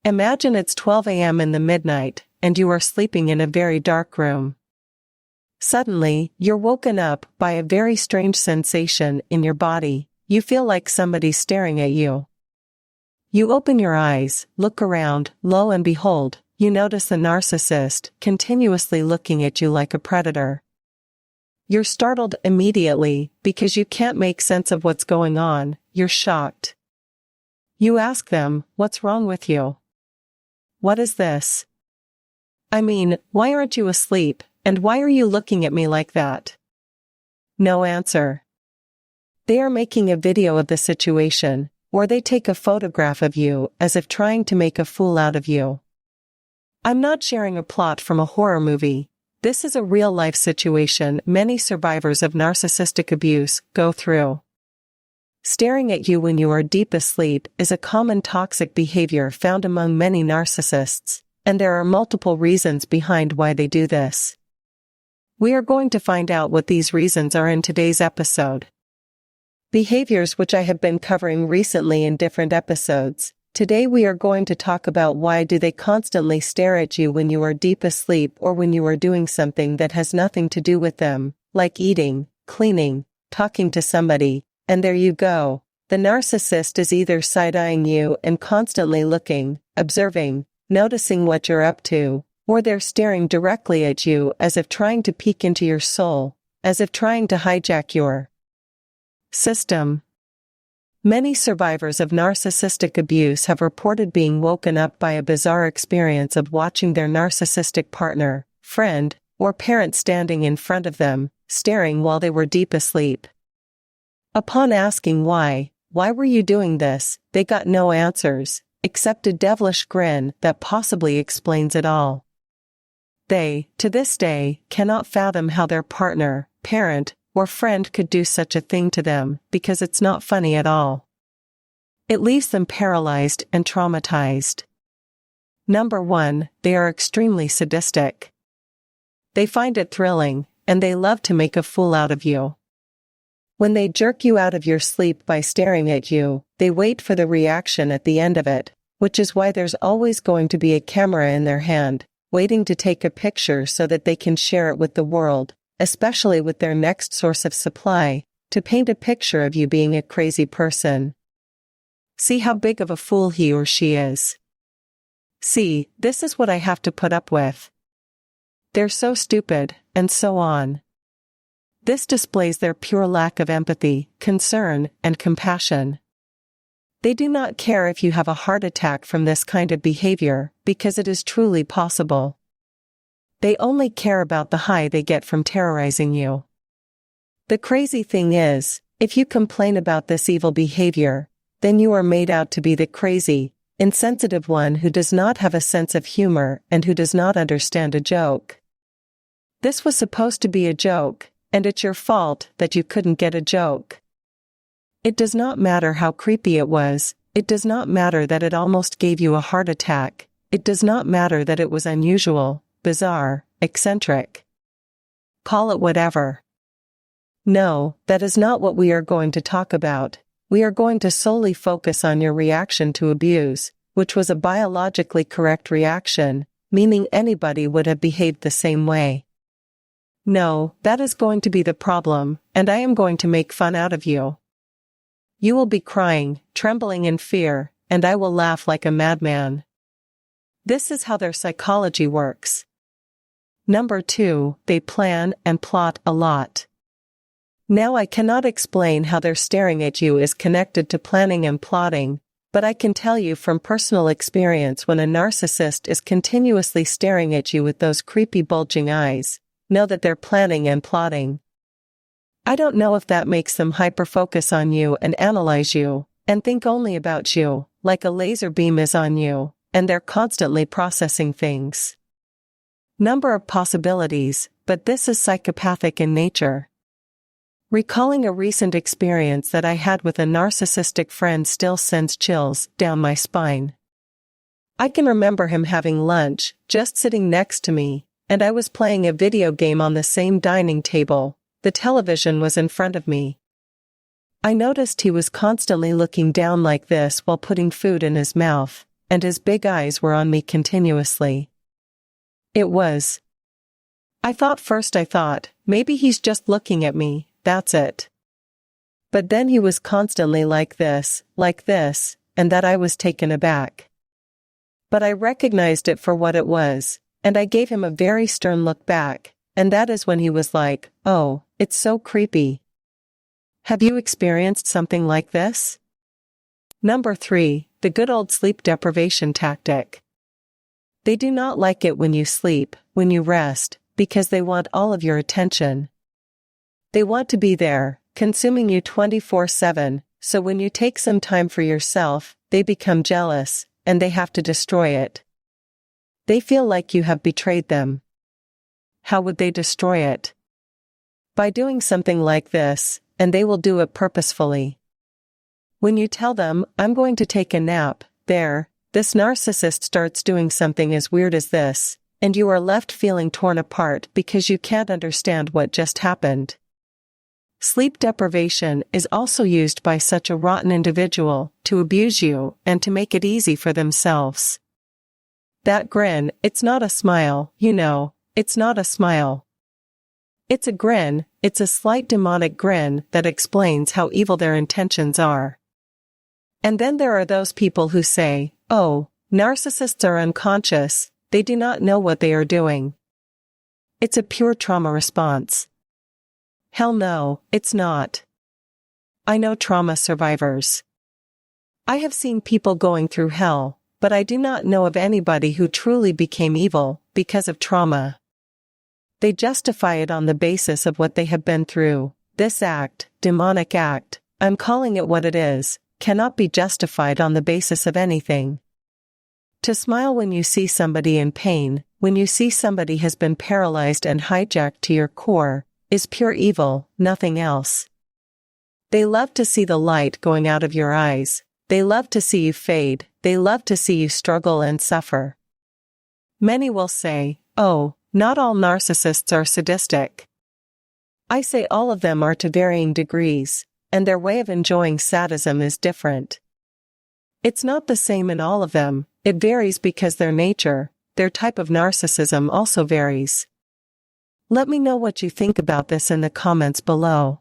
Imagine it's 12 a.m. in the midnight, and you are sleeping in a very dark room. Suddenly, you're woken up by a very strange sensation in your body. You feel like somebody's staring at you. You open your eyes, look around, lo and behold, you notice the narcissist continuously looking at you like a predator. You're startled immediately because you can't make sense of what's going on. You're shocked. You ask them, "What's wrong with you? What is this? I mean, why aren't you asleep, and why are you looking at me like that?" No answer. They are making a video of the situation, or they take a photograph of you as if trying to make a fool out of you. I'm not sharing a plot from a horror movie. This is a real-life situation many survivors of narcissistic abuse go through. Staring at you when you are deep asleep is a common toxic behavior found among many narcissists, and there are multiple reasons behind why they do this. We are going to find out what these reasons are in today's episode. Behaviors which I have been covering recently in different episodes. Today we are going to talk about why do they constantly stare at you when you are deep asleep or when you are doing something that has nothing to do with them, like eating, cleaning, talking to somebody, and there you go. The narcissist is either side-eyeing you and constantly looking, observing, noticing what you're up to, or they're staring directly at you as if trying to peek into your soul, as if trying to hijack your system. Many survivors of narcissistic abuse have reported being woken up by a bizarre experience of watching their narcissistic partner, friend, or parent standing in front of them, staring while they were deep asleep. Upon asking why were you doing this, they got no answers, except a devilish grin that possibly explains it all. They, to this day, cannot fathom how their partner, parent, or friend could do such a thing to them, because it's not funny at all. It leaves them paralyzed and traumatized. Number 1, they are extremely sadistic. They find it thrilling, and they love to make a fool out of you. When they jerk you out of your sleep by staring at you, they wait for the reaction at the end of it, which is why there's always going to be a camera in their hand, waiting to take a picture so that they can share it with the world, especially with their next source of supply, to paint a picture of you being a crazy person. See how big of a fool he or she is. See, this is what I have to put up with. They're so stupid, and so on. This displays their pure lack of empathy, concern, and compassion. They do not care if you have a heart attack from this kind of behavior, because it is truly possible. They only care about the high they get from terrorizing you. The crazy thing is, if you complain about this evil behavior, then you are made out to be the crazy, insensitive one who does not have a sense of humor and who does not understand a joke. This was supposed to be a joke, and it's your fault that you couldn't get a joke. It does not matter how creepy it was, it does not matter that it almost gave you a heart attack, it does not matter that it was unusual, bizarre, eccentric. Call it whatever. No, that is not what we are going to talk about. We are going to solely focus on your reaction to abuse, which was a biologically correct reaction, meaning anybody would have behaved the same way. No, that is going to be the problem, and I am going to make fun out of you. You will be crying, trembling in fear, and I will laugh like a madman. This is how their psychology works. Number 2, they plan and plot a lot. Now I cannot explain how their staring at you is connected to planning and plotting, but I can tell you from personal experience when a narcissist is continuously staring at you with those creepy bulging eyes, know that they're planning and plotting. I don't know if that makes them hyper-focus on you and analyze you, and think only about you, like a laser beam is on you, and they're constantly processing things. Number of possibilities, but this is psychopathic in nature. Recalling a recent experience that I had with a narcissistic friend still sends chills down my spine. I can remember him having lunch, just sitting next to me, and I was playing a video game on the same dining table. The television was in front of me. I noticed he was constantly looking down like this while putting food in his mouth, and his big eyes were on me continuously. I thought, maybe he's just looking at me, that's it. But then he was constantly like this, and that I was taken aback. But I recognized it for what it was, and I gave him a very stern look back, and that is when he was like, "Oh, it's so creepy." Have you experienced something like this? Number 3, the good old sleep deprivation tactic. They do not like it when you sleep, when you rest, because they want all of your attention. They want to be there, consuming you 24/7, so when you take some time for yourself, they become jealous, and they have to destroy it. They feel like you have betrayed them. How would they destroy it? By doing something like this, and they will do it purposefully. When you tell them, "I'm going to take a nap," this narcissist starts doing something as weird as this, and you are left feeling torn apart because you can't understand what just happened. Sleep deprivation is also used by such a rotten individual to abuse you and to make it easy for themselves. That grin, it's not a smile, it's not a smile. It's a grin, it's a slight demonic grin that explains how evil their intentions are. And then there are those people who say, "Oh, narcissists are unconscious, they do not know what they are doing." It's a pure trauma response. Hell no, it's not. I know trauma survivors. I have seen people going through hell, but I do not know of anybody who truly became evil because of trauma. They justify it on the basis of what they have been through. This act, demonic act, I'm calling it what it is, cannot be justified on the basis of anything. To smile when you see somebody in pain, when you see somebody has been paralyzed and hijacked to your core, is pure evil, nothing else. They love to see the light going out of your eyes, they love to see you fade, they love to see you struggle and suffer. Many will say, "Oh, not all narcissists are sadistic." I say all of them are to varying degrees, and their way of enjoying sadism is different. It's not the same in all of them, it varies because their nature, their type of narcissism also varies. Let me know what you think about this in the comments below.